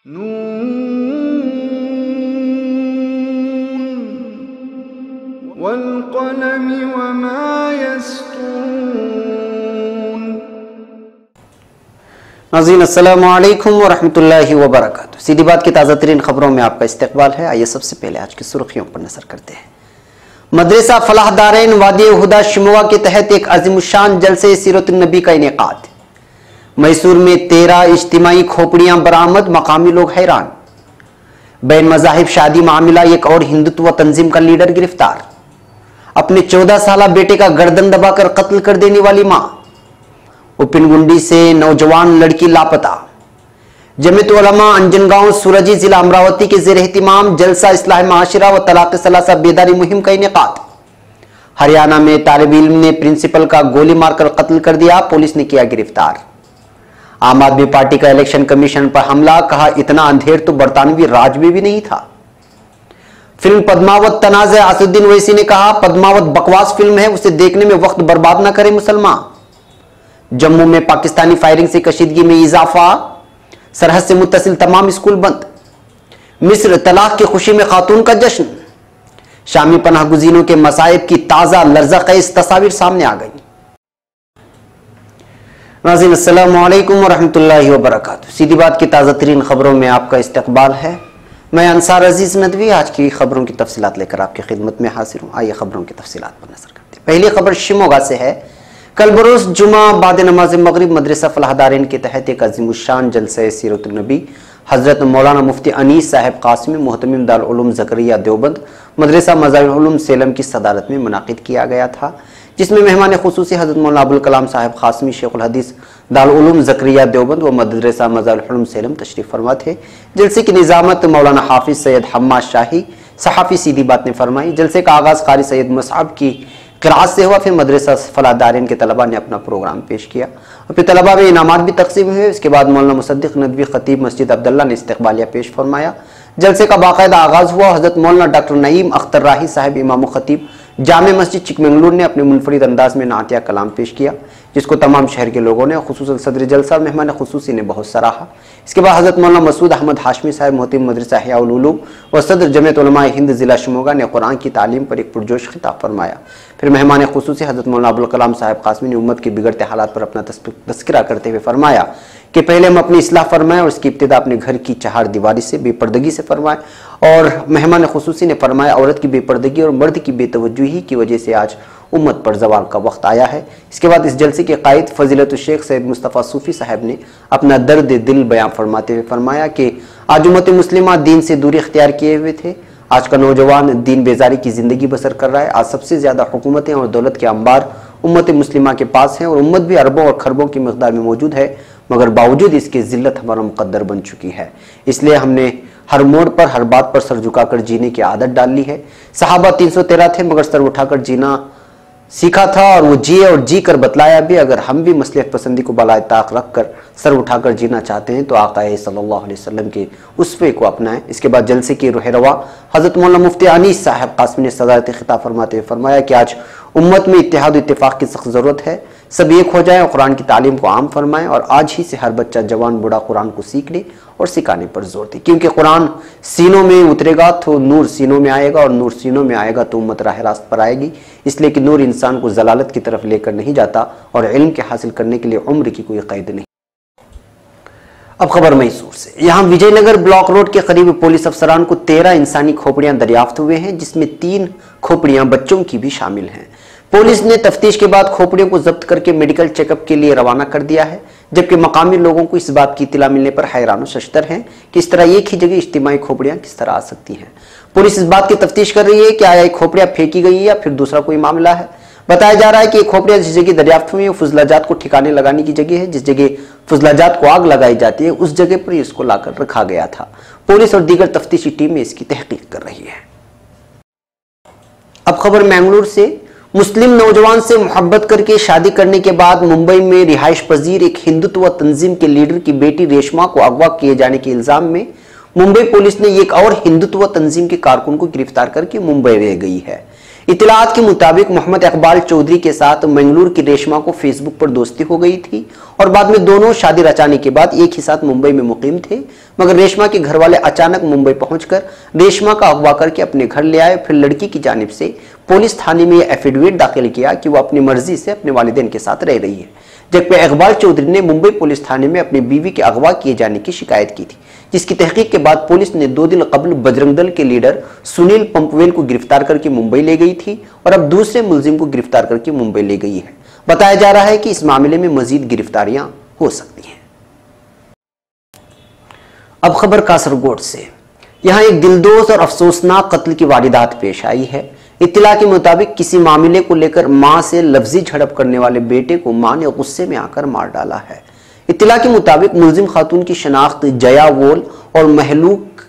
नून वल्क़लमि वमा यस्तून। नाज़रीन अस्सलामु अलैकुम वरहमतुल्लाहि वबरकातुहू। सीधी बात की ताज़ा तरीन खबरों में आपका इस्तकबाल है। आइए सबसे पहले आज की सुर्खियों पर नजर करते हैं। मदरसा फलाह दारैन वादी हुदा शिमोगा के तहत एक अज़ीमुश्शान जलसे सीरत नबी का इनेकाद। मैसूर में 13 इज्तिमाई खोपड़ियां बरामद, मकामी लोग हैरान। बैन मज़ाहिब शादी मामला, एक और हिंदुत्व तंजीम का लीडर गिरफ्तार। अपने 14 साला बेटे का गर्दन दबाकर कत्ल कर देने वाली मां। उपिनगुंडी से नौजवान लड़की लापता। जमीयत उलमा अंजनगांव सूरजी जिला अमरावती के ज़ेर एहतिमाम जलसा इस्लाह माशरा व तलाक़ सलासा बेदारी मुहिम का इनेकाद। हरियाणा में तालिब इल्म ने प्रिंसिपल का गोली मारकर कत्ल कर दिया, पुलिस ने किया गिरफ्तार। आम आदमी पार्टी का इलेक्शन कमीशन पर हमला, कहा इतना अंधेर तो बरतानवी राज में भी नहीं था। फिल्म पद्मावत तनाज़े, असदुद्दीन ओवैसी ने कहा पद्मावत बकवास फिल्म है, उसे देखने में वक्त बर्बाद न करें मुसलमान। जम्मू में पाकिस्तानी फायरिंग से कशीदगी में इजाफा, सरहद से मुत्तसिल तमाम स्कूल बंद। मिस्र तलाक की खुशी में खातून का जश्न। शामी पनाह गुज़ीनों के मसाइब की ताज़ा लर्ज़क़ेज़ तस्वीर सामने आ गई। नाज़रीन अस्सलामु अलैकुम वरहमतुल्लाहि वबरकातुहू। सीधी बात की ताज़ा तरीन खबरों में आपका इस्तकबाल है। मैं अंसार अजीज़ नदवी आज की खबरों की तफसीलात लेकर आपकी खिदमत में हाजिर हूँ। आइए खबरों की तफसीलात पर नजर करते हैं। पहली खबर शिमोगा से है। कल बरोज़ जुमा बाद नमाज मगरिब मदरसा फलाह दारैन के तहत एक अज़ीमुश्शान जलसे सीरत नबी हज़रत मौलाना मुफ्ती अनीस साहब कासिमी मुहतमिम दारुल उलूम ज़करिया देवबंद मदरसा मज़ाहिरुल उलूम सेलम की सदारत में मुनाक़िद किया गया था, जिसमें मेहमान खुसूसी हज़रत मौलाना अबुल कलाम साहब कासिमी शेखुल हदीस दारुल उलूम ज़करिया देवबंद व मदरसा मज़ाहिरुल उलूम सेलम तशरीफ़ फरमा थे। जलसे की निज़ामत मौलाना हाफिज़ सैयद हम्माद शाही सहाफ़ी सीधी बात ने फरमाई। जलसे का आगाज़ क़ारी सैयद मुसअब की क़िराअत से हुआ, फिर मदरसा फलाह दारैन के तलबा ने अपना प्रोग्राम पेश किया और फिर तलबा में इनामात भी तकसीम हुए। इसके बाद मौलाना मुसद्दिक़ नदवी खतीब मस्जिद अब्दुल्ला ने इस्तक़बालिया पेश फरमाया। जलसे का बाकायदा आगाज़ हुआ। हज़रत मौलाना डॉक्टर नईम अख्तर राही साहब इमाम खतीब जामे मस्जिद चिकमंगलूर ने अपने मुनफरिद अंदाज में नातिया कलाम पेश किया, जिसको तमाम शहर के लोगों ने खुसूसन सदर जलसा मेहमान खुसूसी ने बहुत सराहा। इसके बाद हज़रत मौलाना मसूद अहमद हाशमी साहब मोहतिम मदरसा हियाउल उलूम व सदर जमीयत उलमा हिंद ज़िला शिमोगा ने कुरान की तालीम पर एक पुरजोश खिताब फरमाया। फिर मेहमान खुसूसी हज़रत मौलाना अबुल कलाम साहब कासिमी ने उम्मत के बिगड़ते हालात पर अपना तस्करा करते हुए फरमाया कि पहले हम अपनी इस्लाह फरमाएं और इसकी इब्तिदा अपने घर की चहार दीवारी से बेपर्दगी से फरमाएं। और मेहमान खुसूसी ने फरमाया औरत की बेपर्दगी और मर्द की बेतवज्जुही की वजह से आज उम्मत पर जवाल का वक्त आया है। इसके बाद इस जलसे के कायद फजीलत शेख सैयद मुस्तफ़ा सूफ़ी साहब ने अपना दर्द दिल बयां फरमाते हुए फरमाया कि आज उम्मत मुस्लिमा दीन से दूरी इख्तियार किए हुए थे। आज का नौजवान दीन बेजारी की ज़िंदगी बसर कर रहा है। आज सबसे ज़्यादा हुकूमतें और दौलत के अंबार उम्मत मुस्लिमा के पास हैं और उम्मत भी अरबों और खरबों की मकदार में मौजूद है, मगर बावजूद इसके ज़िल्लत हमारा मुकद्दर बन चुकी है। इसलिए हमने हर मोड़ पर हर बात पर सर झुकाकर जीने की आदत डाल ली है। सहाबा 313 थे, मगर सर उठाकर जीना सीखा था और वो जिए और जी कर बतलाया भी। अगर हम भी मसलिहत पसंदी को बलाए ताक रख कर सर उठाकर जीना चाहते हैं तो आका सल्लल्लाहु अलैहि वसल्लम के उसवे को अपनाएं। इसके बाद जलसे की रूहरवा हज़रत मौलाना मुफ्ती अनीस साहब कासिमी ने सदारत खिताब फरमाते हुए फरमाया कि आज उम्मत में इत्तेहाद इत्तेफाक की सख्त ज़रूरत है। सब एक हो जाएं और कुरान की तालीम को आम फरमाएं और आज ही से हर बच्चा जवान बूढ़ा कुरान को सीख ले और सिखाने पर जोर दे, क्योंकि कुरान सीनों में उतरेगा तो नूर सीनों में आएगा और नूर सीनों में आएगा तो उम्मत राह रास्त पर आएगी। इसलिए कि नूर इंसान को जलालत की तरफ लेकर नहीं जाता और इल्म के हासिल करने के लिए उम्र की कोई कैद नहीं। अब खबर मैसूर से। यहाँ विजयनगर ब्लॉक रोड के करीब पुलिस अफसरान को 13 इंसानी खोपड़ियां दरियाफ्त हुए हैं, जिसमें 3 खोपड़ियां बच्चों की भी शामिल हैं। पुलिस ने तफ्तीश के बाद खोपड़ियों को जब्त करके मेडिकल चेकअप के लिए रवाना कर दिया है, जबकि मकामी लोगों को इस बात की इत्तला मिलने पर हैरान शशतर हैं कि इस तरह एक ही जगह इज्तिमाई खोपड़ियां किस तरह आ सकती हैं। पुलिस इस बात की तफ्तीश कर रही है कि आया खोपड़ियां फेंकी गई है या फिर दूसरा कोई मामला है। बताया जा रहा है कि खोपड़ियां जिस जगह दरियाफ्त हुई है फुजलाजात को ठिकाने लगाने की जगह है। जिस जगह फुजलाजात को आग लगाई जाती है उस जगह पर इसको लाकर रखा गया था। पुलिस और दीगर तफ्तीशी टीमें इसकी तहकीक कर रही है। अब खबर मैंगलोर से। मुस्लिम नौजवान से मोहब्बत करके शादी करने के बाद मुंबई में रिहाइश पजीर एक हिंदुत्व तंजीम के लीडर की बेटी रेशमा को अगवा किए जाने के इल्जाम में मुंबई पुलिस ने एक और हिंदुत्व तंजीम के कारकुन को गिरफ्तार करके मुंबई ले गई है। इत्तलात के मुताबिक मोहम्मद इकबाल चौधरी के साथ मंगलूर की रेशमा को फेसबुक पर दोस्ती हो गई थी और बाद में दोनों शादी रचाने के बाद एक ही साथ मुंबई में मुकीम थे, मगर रेशमा के घर वाले अचानक मुंबई पहुंचकर रेशमा का अगवा करके अपने घर ले आए। फिर लड़की की जानिब से पुलिस थाने में यह एफिडेविट दाखिल किया कि वो अपनी मर्जी से अपने वालिदैन के साथ रह रही है, जबकि इकबाल चौधरी ने मुंबई पुलिस थाने में अपनी बीवी के अगवा किए जाने की शिकायत की थी, जिसकी तहकीक के बाद पुलिस ने 2 दिन कबल बजरंग दल के लीडर सुनील पंपवेल को गिरफ्तार करके मुंबई ले गई थी और अब दूसरे मुलजिम को गिरफ्तार करके मुंबई ले गई है। बताया जा रहा है कि इस मामले में मजीद गिरफ्तारियां हो सकती हैं। अब खबर कासरगोड से। यहां एक दिलदोज और अफसोसनाक कत्ल की वारदात पेश आई है। इत्तला के मुताबिक किसी मामले को लेकर मां से लफ्जी झड़प करने वाले बेटे को मां ने गुस्से में आकर मार डाला है। इत्तला के मुताबिक मुलजिम खातून की शनाख्त जया वोल और महलूक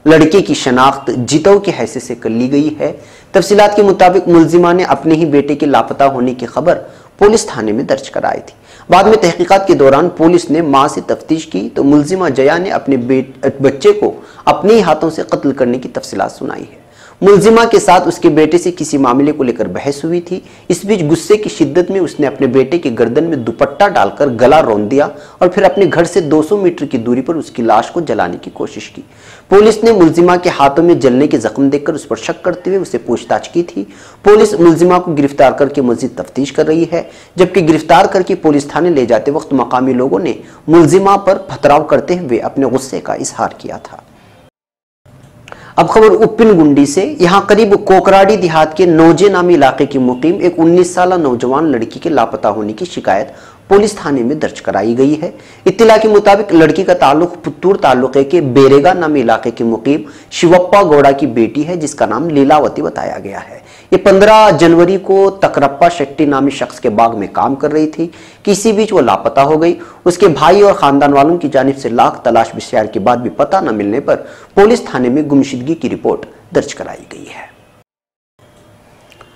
लड़के की शनाख्त जितो की हैसियत से कर ली गई है। तफसीलात के मुताबिक मुलजिमा ने अपने ही बेटे के लापता होने की खबर पुलिस थाने में दर्ज कराई थी। बाद में तहकीकात के दौरान पुलिस ने मां से तफ्तीश की तो मुलजिमा जया ने अपने बच्चे को अपने ही हाथों से कत्ल करने की तफसीलात सुनाई है। मुलजिमा के साथ उसके बेटे से किसी मामले को लेकर बहस हुई थी। इस बीच गुस्से की शिद्दत में उसने अपने बेटे के गर्दन में दुपट्टा डालकर गला रौंद दिया और फिर अपने घर से 200 मीटर की दूरी पर उसकी लाश को जलाने की कोशिश की। पुलिस ने मुलजिमा के हाथों में जलने के जख्म देखकर उस पर शक करते हुए उसे पूछताछ की थी। पुलिस मुलजिमा को गिरफ्तार करके मजीद तफ्तीश कर रही है, जबकि गिरफ्तार करके पुलिस थाने ले जाते वक्त मकामी लोगों ने मुलजिमा पर पथराव करते हुए अपने गुस्से का इजहार किया था। अब खबर उप्पिन गुंडी से। यहां करीब कोकराडी देहात के नौजे नामी इलाके की मुकीम एक 19 साल नौजवान लड़की के लापता होने की शिकायत पुलिस थाने में दर्ज कराई गई है। इत्तला के मुताबिक लड़की का ताल्लुक पुत्तूर तालुके के बेरेगा नामी इलाके के मुकीम शिवप्पा गौड़ा की बेटी है, जिसका नाम लीलावती बताया गया है। ये 15 जनवरी को तकरप्पा शेट्टी नामी शख्स के बाग में काम कर रही थी। किसी बीच वो लापता हो गई। उसके भाई और खानदान वालों की जानिब से लाख तलाश बिस्यार के बाद भी पता न मिलने पर पुलिस थाने में गुमशुदगी की रिपोर्ट दर्ज कराई गई है।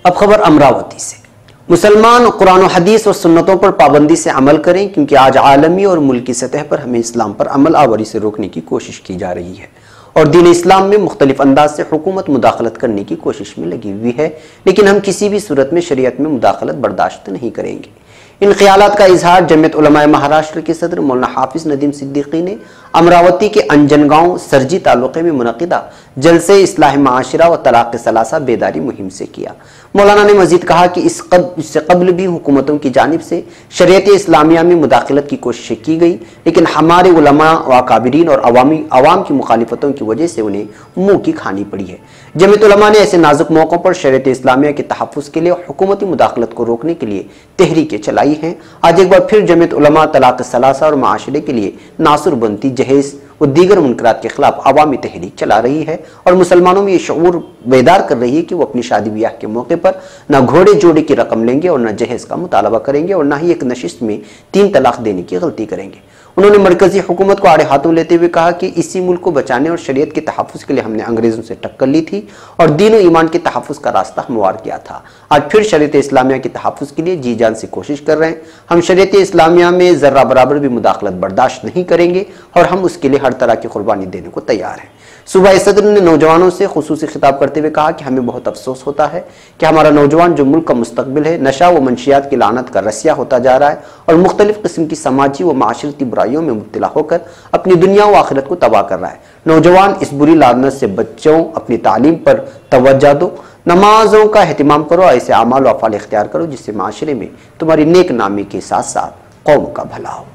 अब खबर अमरावती से। मुसलमान कुरान और हदीस और सुन्नतों पर पाबंदी से अमल करें, क्योंकि आज आलमी और मुल्की सतह पर हमें इस्लाम पर अमल आवरी से रोकने की कोशिश की जा रही है और दीन इस्लाम में मुख्तलिफ अंदाज से हुकूमत मुदाखलत करने की कोशिश में लगी हुई है, लेकिन हम किसी भी सूरत में शरीयत में मुदाखलत बर्दाश्त नहीं करेंगे। इन ख्यालात का इजहार जमियत उलमाए महाराष्ट्र के सदर मौलाना हाफिज नदीम सिद्दीकी ने अमरावती के अंजनगांव सरजी तालुके में मुनक़िदा जलसे इस्लाह माशरा व तलाक़ सलासा बेदारी मुहिम से किया। मौलाना ने मजीद कहा कि इससे कबल भी हुकूमतों की जानिब से शरीयत इस्लामिया में मुदाखलत की कोशिशें की गई, लेकिन हमारे उलमा व अकाबिरीन और अवाम की मुखालिफतों की वजह से उन्हें मुंह की खानी पड़ी है। जमियत उलमा ने ऐसे नाजुक मौक़ों पर शरीयत इस्लामिया के तहफ़्फ़ुज़ के लिए हुकूमती मुदाखलत को रोकने के लिए तहरीकें चलाई हैं। आज एक बार फिर जमियत उलमा तलाक़ सलासा और माशरे के लिए नासुर बनती जहेज़ वो दीगर मुनकरात के खिलाफ अवामी तहरीक चला रही है और मुसलमानों में ये शऊर बेदार कर रही है कि वो अपनी शादी ब्याह के मौके पर न घोड़े जोड़े की रकम लेंगे और न जहेज का मुतालबा करेंगे और न ही एक नशिस्त में 3 तलाक देने की गलती करेंगे। उन्होंने मरकजी हुकूमत को आड़े हाथों लेते हुए कहा कि इसी मुल्क को बचाने और शरीयत के तहफ़्फ़ुज़ के लिए हमने अंग्रेज़ों से टक्कर ली थी और दीन और ईमान के तहफ़्फ़ुज़ का रास्ता हमवार किया था। आज फिर शरीयत इस्लामिया के तहफ़्फ़ुज़ के लिए जी जान से कोशिश कर रहे हैं। हम शरीयत इस्लामिया में ज़र्रा बराबर भी मुदाखलत बर्दाश्त नहीं करेंगे और हम उसके लिए हर तरह की कुर्बानी देने को तैयार हैं। सूबा सदर ने नौजवानों से खुसूसी खिताब करते हुए कहा कि हमें बहुत अफसोस होता है कि हमारा नौजवान जो मुल्क का मुस्तकबिल है नशा व मंशियात की लानत का रसिया होता जा रहा है और मुख्तलिफ किस्म की समाजी व माशरती बुराइयों में मुब्तला होकर अपनी दुनिया व आखिरत को तबाह कर रहा है। नौजवान, इस बुरी लानत से बच्चों, अपनी तालीम पर तवज्जो दो, नमाजों का एहतिमाम करो, ऐसे अमाल व अफ़ाल इख्तियार करो जिससे माशरे में तुम्हारी नेक नामी के साथ साथ कौम का भला हो।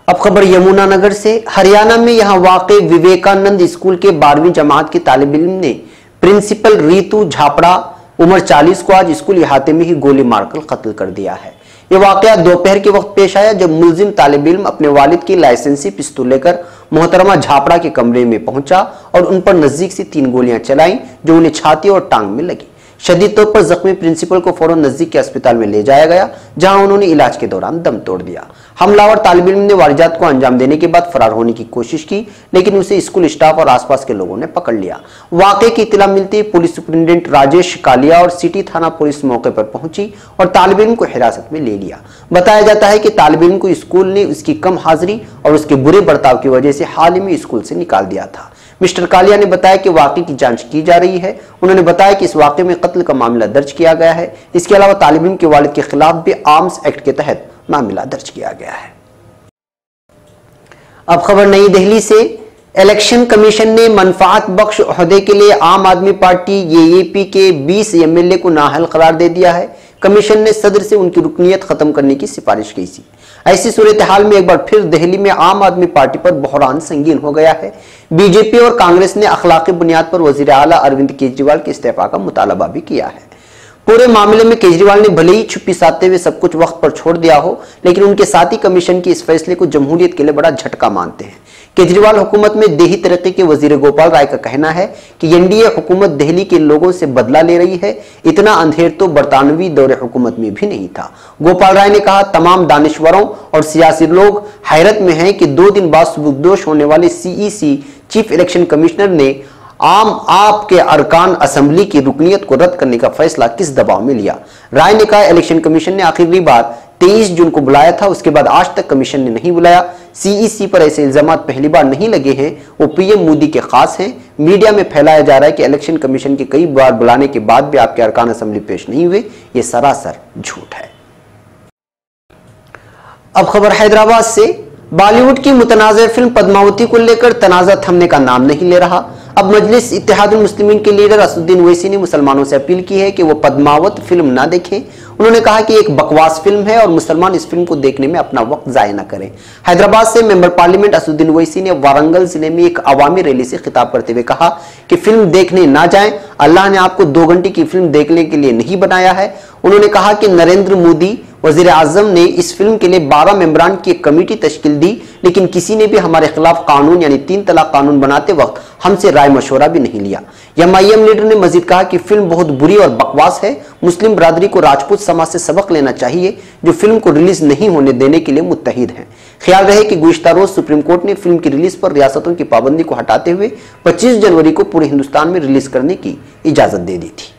अब खबर यमुनानगर से। हरियाणा में यहां वाक़े विवेकानंद स्कूल के 12वीं जमात के तालिब इल्म ने प्रिंसिपल रीतू झापड़ा उम्र 40 को आज स्कूल इहाते में ही गोली मारकर कत्ल कर दिया है। यह वाकया दोपहर के वक्त पेश आया जब मुलजिम तालिब इल्म अपने वालिद की लाइसेंसी पिस्तौल लेकर मोहतरमा झापड़ा के कमरे में पहुंचा और उन पर नजदीक से 3 गोलियां चलाई जो उन्हें छाती और टांग में लगी। शदीद तौर पर जख्मी प्रिंसिपल को फौरन नजदीक के अस्पताल में ले जाया गया, जहां उन्होंने इलाज के दौरान दम तोड़ दिया। हमलावर तालिब इल्म ने वारदात को अंजाम देने के बाद फरार होने की कोशिश की, लेकिन उसे स्कूल स्टाफ और आसपास के लोगों ने पकड़ लिया। वाकये की इत्तला मिलती पुलिस सुपरिटेंडेंट राजेश कालिया और सिटी थाना पुलिस मौके पर पहुंची और तालिब इल्म को हिरासत में ले लिया। बताया जाता है कि तालिब इल्म को स्कूल ने उसकी कम हाजिरी और उसके बुरे बर्ताव की वजह से हाल ही में स्कूल से निकाल दिया था। मिस्टर कालिया ने बताया कि वाकई की जांच की जा रही है। उन्होंने बताया कि इस वाकये में कत्ल का मामला दर्ज किया गया है। इसके अलावा तालिब इल्म के वालिद के खिलाफ भी आर्म्स एक्ट के तहत मामला दर्ज किया गया है। अब खबर नई दिल्ली से। इलेक्शन कमीशन ने मनफात बख्श ओहदे के लिए आम आदमी पार्टी एएपी के 20 एमएलए को नाअहल करार दे दिया है। कमीशन ने सदर से उनकी रुकनीत खत्म करने की सिफारिश की थी। ऐसी सूरत हाल में एक बार फिर दिल्ली में आम आदमी पार्टी पर बहरान संगीन हो गया है। बीजेपी और कांग्रेस ने अखलाकी बुनियाद पर वजीर आला अरविंद केजरीवाल के इस्तीफा का मुतालबा भी किया है। पूरे मामले में केजरीवाल ने भले ही छुपी साधते हुए सब कुछ वक्त पर छोड़ दिया हो, लेकिन उनके साथी कमीशन के इस फैसले को जमहूरियत के लिए बड़ा झटका मानते हैं। केजरीवाल हुकूमत में देही तरक्की के वजीर गोपाल राय का कहना है कि एनडीए हुकूमत दिल्ली के लोगों से बदला ले रही है। इतना अंधेर तो बरतानवी दौरे हुकूमत में भी नहीं था। गोपाल राय ने कहा, तमाम दानिश्वरों और सियासी लोग हैरत में हैं कि 2 दिन बाद सुबुकदोश होने वाले सीईसी चीफ इलेक्शन कमिश्नर ने आम आप के अरकान असेंबली की रुकनीत को रद्द करने का फैसला किस दबाव में लिया। राय ने कहा, इलेक्शन कमीशन ने आखिरी बार 23 जून को बुलाया था, उसके बाद आज तक कमीशन ने नहीं बुलाया। सीईसी पर ऐसे इल्जाम पहली बार नहीं लगे हैं, वो पीएम मोदी के खास हैं। मीडिया में फैलाया जा रहा है कि इलेक्शन कमीशन के कई बार बुलाने के बाद भी आपके अरकान असेंबली पेश नहीं हुए। ये सरासर झूठ है। अब खबर हैदराबाद से। बॉलीवुड की मुतनाज़ फिल्म पद्मावती को लेकर तनाज़ा थमने का नाम नहीं ले रहा। अब मजलिस इत्तेहादुल मुस्लिमीन के लीडर असदुद्दीन ओवैसी ने मुसलमानों से अपील की है कि वो पद्मावत फिल्म ना देखें। उन्होंने कहा कि एक बकवास फिल्म है और मुसलमान इस फिल्म को देखने में अपना वक्त जाया न करें। हैदराबाद से मेंबर पार्लियामेंट असदुद्दीन ओवैसी ने वारंगल जिले में एक अवामी रैली से खिताब करते हुए कहा कि फिल्म देखने ना जाएं। अल्लाह ने आपको 2 घंटे की फिल्म देखने के लिए नहीं बनाया है। उन्होंने कहा कि नरेंद्र मोदी वजीर आजम ने इस फिल्म के लिए 12 मेंबरान की एक कमेटी तश्कील दी, लेकिन किसी ने भी हमारे खिलाफ कानून यानी 3 तलाक कानून बनाते वक्त हमसे राय मशवरा भी नहीं लिया। एमआईएम लीडर ने मजीद कहा कि फिल्म बहुत बुरी और बकवास है। मुस्लिम बरादरी को राजपूत समाज से सबक लेना चाहिए, जो फिल्म को रिलीज नहीं होने देने के लिए मुत्तहिद हैं। ख्याल रहे कि गुज़िश्ता रोज सुप्रीम कोर्ट ने फिल्म की रिलीज पर रियासतों की पाबंदी को हटाते हुए 25 जनवरी को पूरे हिंदुस्तान में रिलीज करने की इजाजत दे दी थी।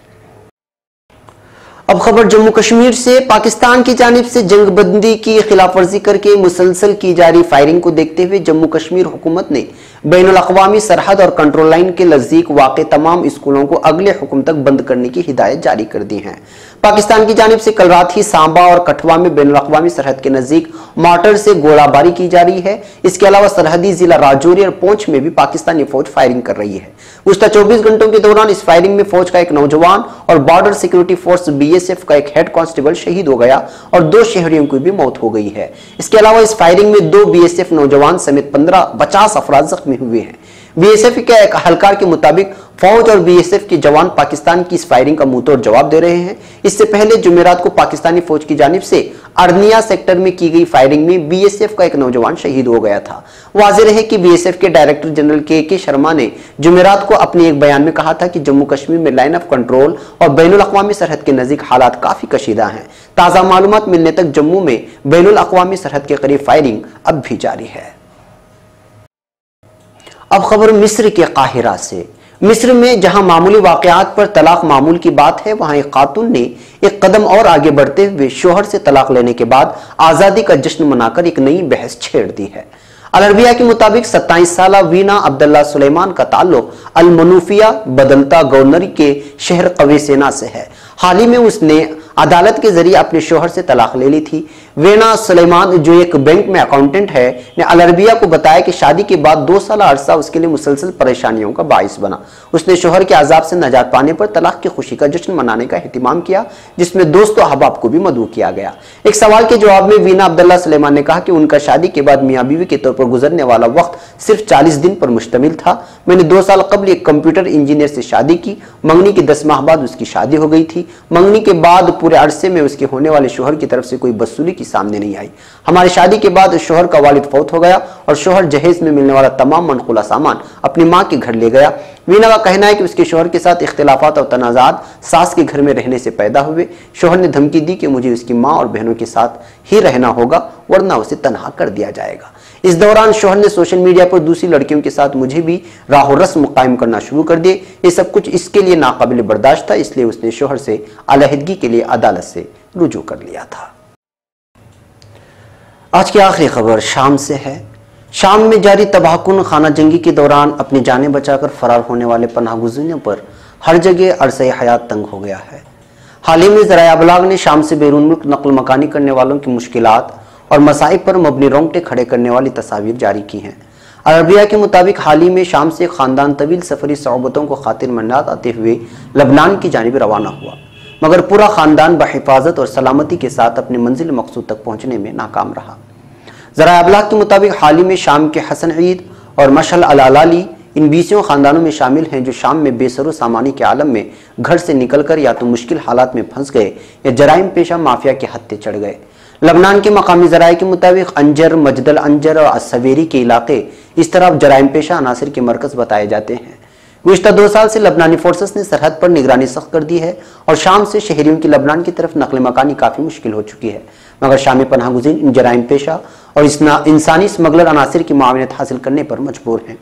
अब खबर जम्मू कश्मीर से। पाकिस्तान की जानिब से जंगबंदी की खिलाफ वर्जी करके मुसलसल की जा रही फायरिंग को देखते हुए जम्मू कश्मीर हुकूमत ने बैनुल अक़वामी सरहद और कंट्रोल लाइन के नजदीक वाक़े तमाम स्कूलों को अगले हुक्म तक बंद करने की हिदायत जारी कर दी है। पाकिस्तान की जानिब से कल रात ही सांबा और कठवा में बैनुल अक़वामी सरहद के नजदीक मार्टर से गोलाबारी की जा रही है। इसके अलावा सरहदी जिला राजौरी और पुंछ में भी पाकिस्तानी फौज फायरिंग कर रही है। गुज़िश्ता 24 घंटों के दौरान इस फायरिंग में फौज का एक नौजवान और बॉर्डर सिक्योरिटी फोर्स बीएसएफ का एक हेड कांस्टेबल शहीद हो गया और 2 शहरियों की भी मौत हो गई है। इसके अलावा इस फायरिंग में 2 बीएसएफ नौजवान समेत 50 अफराद जख्मी हुए हैं। बीएसएफ के एक अहलकार के मुताबिक फौज और बीएसएफ के जवान पाकिस्तान की इस फायरिंग का मुंहतोड़ जवाब दे रहे हैं। इससे पहले जुमेरात को पाकिस्तानी फौज की जानिब से अर्निया सेक्टर में की गई फायरिंग में बीएसएफ का एक नौजवान शहीद हो गया था। वाज़ेह है कि बीएसएफ के डायरेक्टर जनरल के शर्मा ने जुमेरात को अपने एक बयान में कहा था कि जम्मू कश्मीर में लाइन ऑफ कंट्रोल और बैनुल अक़वामी सरहद के नजदीक हालात काफी कशीदा हैं। ताज़ा मालूमात मिलने तक जम्मू में बैनुल अक़वामी सरहद के करीब फायरिंग अब भी जारी है। अब खबर मिस्र के काहिरा से। मिस्र में जहां मामूली वाकयात पर तलाक मामूल की बात है, वहां एक खातून ने एक कदम और आगे बढ़ते हुए शोहर से तलाक लेने के बाद आजादी का जश्न मनाकर एक नई बहस छेड़ दी है। अल अरबिया के मुताबिक 27 साला वीना अब्दुल्ला सुलेमान का ताल्लुक अल मनूफिया बदलता गवर्नरी के शहर कवेसेना से है। हाल ही में उसने अदालत के जरिए अपने शोहर से तलाक ले ली थी। वेना सुलेमान, जो एक बैंक में अकाउंटेंट है, ने अल अरबिया को बताया कि शादी के बाद 2 साल अरसा उसके लिए मुसलसल परेशानियों का बाइस बना। उसने शोहर के अजाब से नजात पाने पर तलाक की खुशी का जश्न मनाने का एहतिमाम किया, जिसमें दोस्तों अहबाब को भी मदऊ किया गया। एक सवाल के जवाब में वीना अब्दुल्ला सुलेमान ने कहा कि उनका शादी के बाद मियाँ बीवी के तौर पर गुजरने वाला वक्त सिर्फ 40 दिन पर मुश्तमिल था। मैंने 2 साल कबल एक कंप्यूटर इंजीनियर से शादी की। मंगनी के 10 माह बाद उसकी शादी हो गई थी। मंगनी के बाद पूरे अरसे में उसके होने वाले शोहर की तरफ से कोई बदसुली की सामने नहीं आई। हमारी शादी के बाद शोहर का वालिद फौत हो गया और शोहर जहेज में मिलने वाला तमाम मनकुला सामान अपनी माँ के घर ले गया। वीना का कहना है कि उसके शोहर के साथ इख्तिलाफात और तनाज़ात सास के घर में रहने से पैदा हुए। शोहर ने धमकी दी कि मुझे उसकी माँ और बहनों के साथ ही रहना होगा, वरना उसे तनहा कर दिया जाएगा। इस दौरान शोहर ने सोशल मीडिया पर दूसरी लड़कियों के साथ मुझे भी राहो रस्म कायम करना शुरू कर दिए। ये सब कुछ इसके लिए नाकाबिल बर्दाश्त था, इसलिए उसने शोहर से अलहदगी के लिए अदालत से रुजू कर लिया था। आज की आखिरी खबर शाम से है। शाम में जारी तबाहकुन खाना जंगी के दौरान अपनी जानें बचाकर फरार होने वाले पनाहगुज़ीरों पर हर जगह अरसे हयात तंग हो गया है। हाल ही में ज़राए अबलाग ने शाम से बैरून मुल्क नकल मकानी करने वालों की मुश्किलात और मसाइब पर मबनी रोंगटे खड़े करने वाली तस्वीर जारी की हैं। अरबिया के मुताबिक हाल ही में शाम से ख़ानदान तवील सफरी सोबतों को खातिर मन्नात आते हुए लबनान की जानिब रवाना हुआ, मगर पूरा ख़ानदान बहिफाजत और सलामती के साथ अपनी मंजिल मकसूद तक पहुँचने में नाकाम रहा। ज़राए अबलाग के मुताबिक हाल ही में शाम के हसन ईद और मशअल अल-अलाली इन 20 खानदानों में शामिल हैं जो शाम में बेसरो सामानी के आलम में घर से निकलकर या तो मुश्किल हालात में फंस गए या जराइम पेशा माफिया के हत्थे चढ़ गए। लबनान के मकामी ज़राए के मुताबिक अंजर, मजदल अंजर और असवेरी के इलाके इस तरह जराइम पेशा अनासर के मरकज़ बताए जाते हैं। गुज़िश्ता 2 साल से लबनानी फोर्सेस ने सरहद पर निगरानी सख्त कर दी है और शाम से शहरियों की लबनान की तरफ नकल मकानी काफ़ी मुश्किल हो चुकी है, मगर शामी पनाह गुज़ीर इन जराइम पेशा और इंसानी स्मगलर अनासर की मुआवनत हासिल करने पर मजबूर हैं।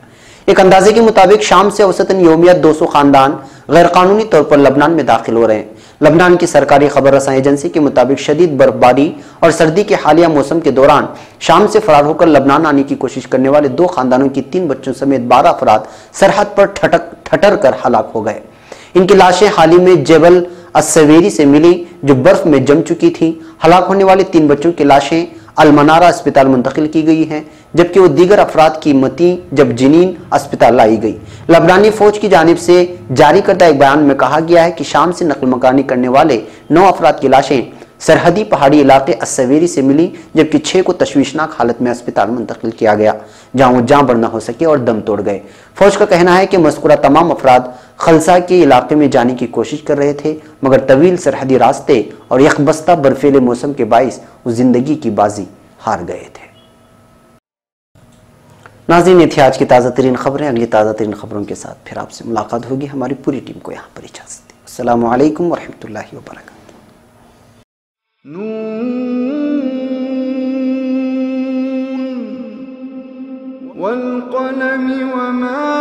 एक अंदाजे के मुताबिक शाम से औसतन यौमियत 200 खानदान गैर कानूनी तौर पर लबनान में दाखिल हो रहे हैं। लबनान की सरकारी खबर रसां एजेंसी के मुताबिक शदीद बर्फबारी और सर्दी के हालिया मौसम के दौरान शाम से फरार होकर लबनान आने की कोशिश करने वाले 2 खानदानों की 3 बच्चों समेत 12 अफराद सरहद पर ठटर कर हलाक हो गए। इनकी लाशें हाल ही में जबल असवेरी से मिली जो बर्फ में जम चुकी थी। हलाक होने वाले 3 बच्चों की लाशें अलमनारा अस्पताल मुंतकिल की गई हैं, जबकि वो दीगर अफराद की मती जब जिनीन अस्पताल लाई गई। लबनानी फौज की जानिब से जारी करदा एक बयान में कहा गया है कि शाम से नकल मकानी करने वाले 9 अफराद की लाशें सरहदी पहाड़ी इलाके असवेरी से मिली, जबकि 6 को तशवीशनाक हालत में अस्पताल मुंतकिल किया गया, जहां वो जाँ बरना हो सके और दम तोड़ गए। फौज का कहना है कि मज़कूरा तमाम अफराद खलसा के इलाके में जाने की कोशिश कर रहे थे, मगर तवील सरहदी रास्ते और यकबस्ता बर्फीले मौसम के बाइस वो जिंदगी की बाजी हार गए थे। नाज़रीन, ये थी आज की ताज़ा तरीन खबरें। अगली ताज़ा तरीन खबरों के साथ फिर आपसे मुलाकात होगी। हमारी पूरी टीम को यहाँ पर इजाज़त दें। अस्सलामु अलैकुम वरहमतुल्लाहि वबरकातुहू। वल क़लम वमा